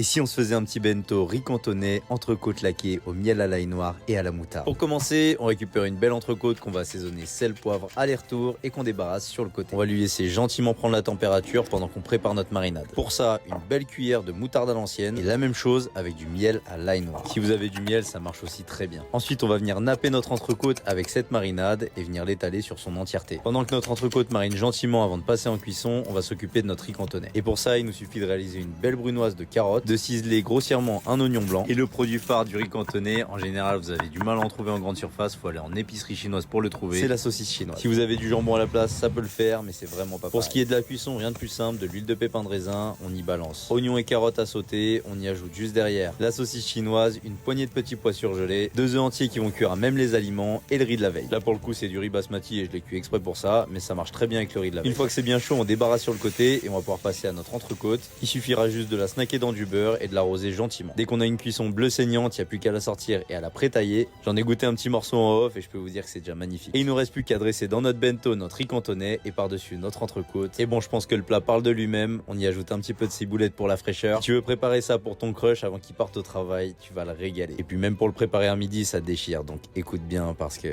Et si on se faisait un petit bento riz cantonais, entrecôte laquée au miel à l'ail noir et à la moutarde. Pour commencer, on récupère une belle entrecôte qu'on va assaisonner sel, poivre, aller-retour et qu'on débarrasse sur le côté. On va lui laisser gentiment prendre la température pendant qu'on prépare notre marinade. Pour ça, une belle cuillère de moutarde à l'ancienne et la même chose avec du miel à l'ail noir. Si vous avez du miel, ça marche aussi très bien. Ensuite, on va venir napper notre entrecôte avec cette marinade et venir l'étaler sur son entièreté. Pendant que notre entrecôte marine gentiment avant de passer en cuisson, on va s'occuper de notre riz cantonais. Et pour ça, il nous suffit de réaliser une belle brunoise de carottes, de ciseler grossièrement un oignon blanc et le produit phare du riz cantonais. En général, vous avez du mal à en trouver en grande surface, faut aller en épicerie chinoise pour le trouver. C'est la saucisse chinoise. Si vous avez du jambon à la place, ça peut le faire, mais c'est vraiment pas pareil. Pour ce qui est de la cuisson, rien de plus simple, de l'huile de pépin de raisin, on y balance oignons et carottes à sauter, on y ajoute juste derrière la saucisse chinoise, une poignée de petits pois surgelés, 2 œufs entiers qui vont cuire à même les aliments et le riz de la veille. Là pour le coup, c'est du riz basmati et je l'ai cuit exprès pour ça, mais ça marche très bien avec le riz de la veille. Une fois que c'est bien chaud, on débarrasse sur le côté et on va pouvoir passer à notre entrecôte. Il suffira juste de la snacker dans du beurre et de l'arroser gentiment. Dès qu'on a une cuisson bleu saignante, il n'y a plus qu'à la sortir et à la pré-tailler. J'en ai goûté un petit morceau en off et je peux vous dire que c'est déjà magnifique. Et il nous reste plus qu'à dresser dans notre bento notre riz cantonais et par-dessus notre entrecôte. Et bon, je pense que le plat parle de lui-même. On y ajoute un petit peu de ciboulette pour la fraîcheur. Si tu veux préparer ça pour ton crush avant qu'il parte au travail, tu vas le régaler. Et puis même pour le préparer à midi, ça déchire. Donc écoute bien parce que